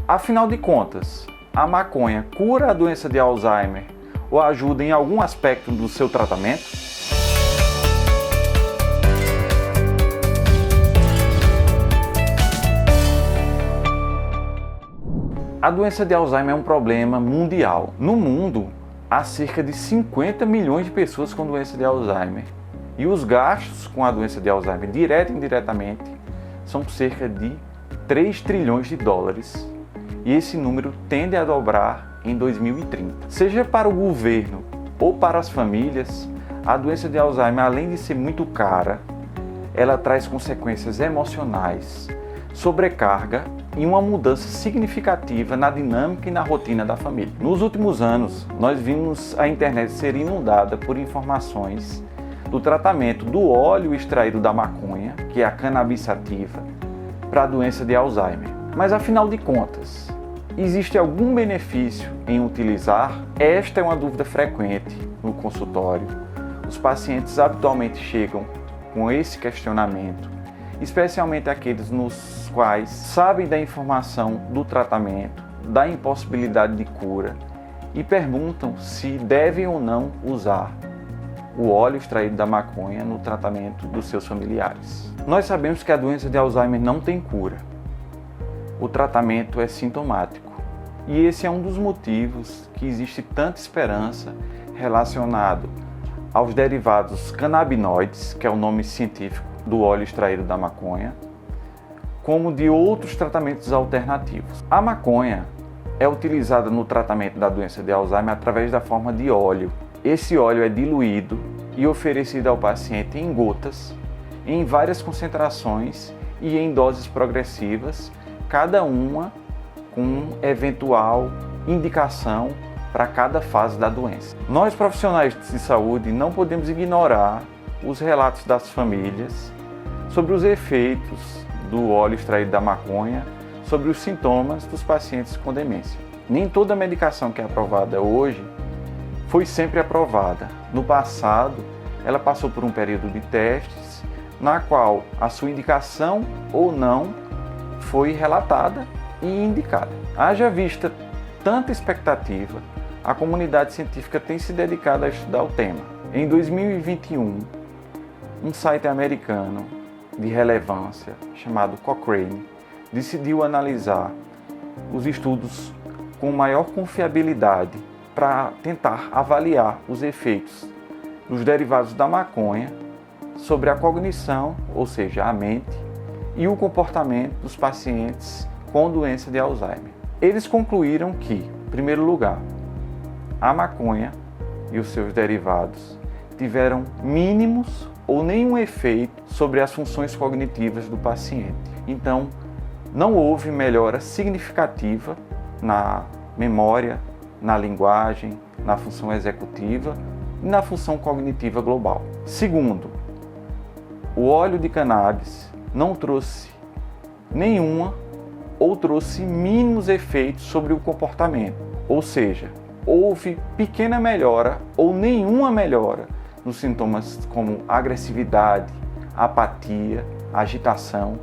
Afinal de contas, a maconha cura a doença de Alzheimer ou ajuda em algum aspecto do seu tratamento? A doença de Alzheimer é um problema mundial. No mundo, há cerca de 50 milhões de pessoas com doença de Alzheimer. E os gastos com a doença de Alzheimer, direta e indiretamente, são cerca de 3 trilhões de dólares. E esse número tende a dobrar em 2030. Seja para o governo ou para as famílias, a doença de Alzheimer, além de ser muito cara, ela traz consequências emocionais, sobrecarga e uma mudança significativa na dinâmica e na rotina da família. Nos últimos anos, nós vimos a internet ser inundada por informações do tratamento do óleo extraído da maconha, que é a cannabis sativa, para a doença de Alzheimer. Mas afinal de contas, existe algum benefício em utilizar? Esta é uma dúvida frequente no consultório. Os pacientes habitualmente chegam com esse questionamento, especialmente aqueles nos quais sabem da informação do tratamento, da impossibilidade de cura e perguntam se devem ou não usar o óleo extraído da maconha no tratamento dos seus familiares. Nós sabemos que a doença de Alzheimer não tem cura. O tratamento é sintomático. E esse é um dos motivos que existe tanta esperança relacionado aos derivados canabinoides, que é o nome científico do óleo extraído da maconha, como de outros tratamentos alternativos. A maconha é utilizada no tratamento da doença de Alzheimer através da forma de óleo. Esse óleo é diluído e oferecido ao paciente em gotas, em várias concentrações e em doses progressivas, cada uma com eventual indicação para cada fase da doença. Nós, profissionais de saúde, não podemos ignorar os relatos das famílias sobre os efeitos do óleo extraído da maconha, sobre os sintomas dos pacientes com demência. Nem toda medicação que é aprovada hoje foi sempre aprovada. No passado, ela passou por um período de testes, na qual a sua indicação ou não foi relatada e indicada. Haja vista tanta expectativa, a comunidade científica tem se dedicado a estudar o tema. Em 2021, um site americano de relevância chamado Cochrane decidiu analisar os estudos com maior confiabilidade para tentar avaliar os efeitos dos derivados da maconha sobre a cognição, ou seja, a mente, e o comportamento dos pacientes com doença de Alzheimer. Eles concluíram que, em primeiro lugar, a maconha e os seus derivados tiveram mínimos ou nenhum efeito sobre as funções cognitivas do paciente. Então, não houve melhora significativa na memória, na linguagem, na função executiva e na função cognitiva global. Segundo, o óleo de cannabis não trouxe nenhuma ou trouxe mínimos efeitos sobre o comportamento, ou seja, houve pequena melhora ou nenhuma melhora nos sintomas como agressividade, apatia, agitação,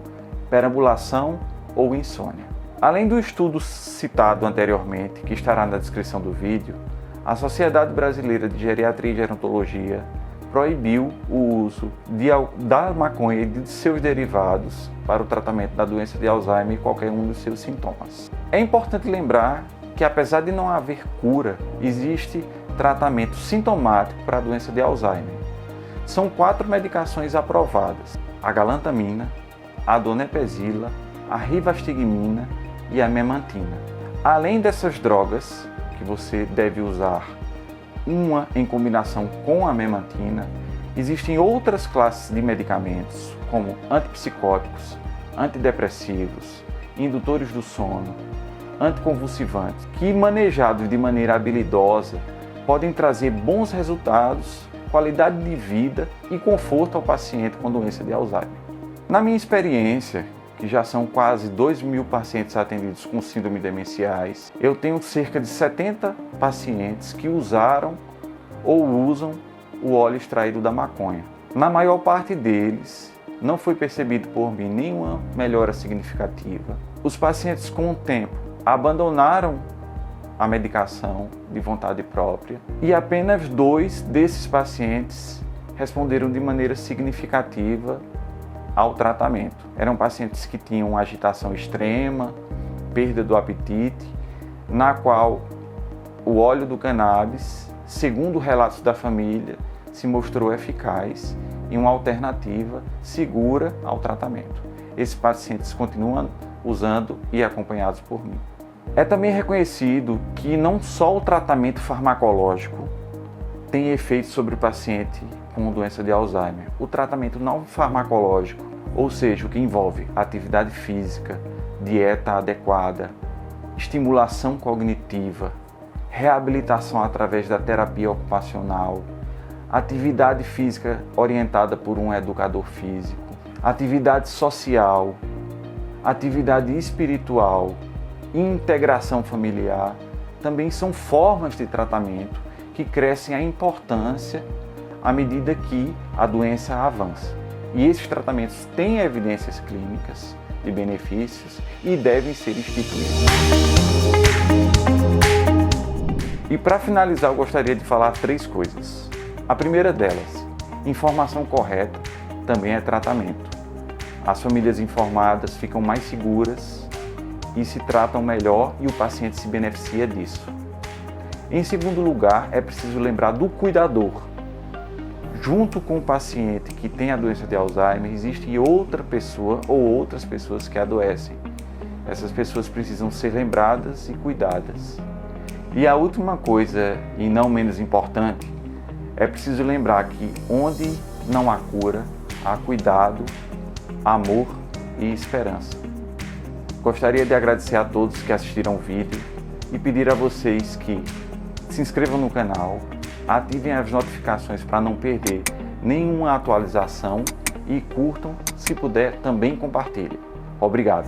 perambulação ou insônia. Além do estudo citado anteriormente, que estará na descrição do vídeo, a Sociedade Brasileira de Geriatria e Gerontologia proibiu o uso da maconha e de seus derivados para o tratamento da doença de Alzheimer e qualquer um dos seus sintomas. É importante lembrar que, apesar de não haver cura, existe tratamento sintomático para a doença de Alzheimer. São 4 medicações aprovadas: a galantamina, a donepezila, a rivastigmina e a memantina. Além dessas drogas, que você deve usar uma em combinação com a memantina, existem outras classes de medicamentos, como antipsicóticos, antidepressivos, indutores do sono, anticonvulsivantes, que manejados de maneira habilidosa podem trazer bons resultados, qualidade de vida e conforto ao paciente com doença de Alzheimer. Na minha experiência, que já são quase 2.000 pacientes atendidos com síndrome demenciais, eu tenho cerca de 70 pacientes que usaram ou usam o óleo extraído da maconha. Na maior parte deles, não foi percebido por mim nenhuma melhora significativa. Os pacientes, com o tempo, abandonaram a medicação de vontade própria e apenas 2 desses pacientes responderam de maneira significativa ao tratamento. Eram pacientes que tinham agitação extrema, perda do apetite, na qual o óleo do cannabis, segundo relatos da família, se mostrou eficaz e uma alternativa segura ao tratamento. Esses pacientes continuam usando e acompanhados por mim. É também reconhecido que não só o tratamento farmacológico tem efeito sobre o paciente com doença de Alzheimer. O tratamento não farmacológico, ou seja, o que envolve atividade física, dieta adequada, estimulação cognitiva, reabilitação através da terapia ocupacional, atividade física orientada por um educador físico, atividade social, atividade espiritual, integração familiar, também são formas de tratamento que crescem a importância à medida que a doença avança. E esses tratamentos têm evidências clínicas de benefícios e devem ser instituídos. E para finalizar, eu gostaria de falar 3 coisas. A primeira delas, informação correta também é tratamento. As famílias informadas ficam mais seguras e se tratam melhor e o paciente se beneficia disso. Em segundo lugar, é preciso lembrar do cuidador. Junto com o paciente que tem a doença de Alzheimer, existe outra pessoa ou outras pessoas que adoecem. Essas pessoas precisam ser lembradas e cuidadas. E a última coisa, e não menos importante, é preciso lembrar que onde não há cura, há cuidado, amor e esperança. Gostaria de agradecer a todos que assistiram o vídeo e pedir a vocês que se inscrevam no canal, ativem as notificações para não perder nenhuma atualização e curtam, se puder, também compartilhem. Obrigado!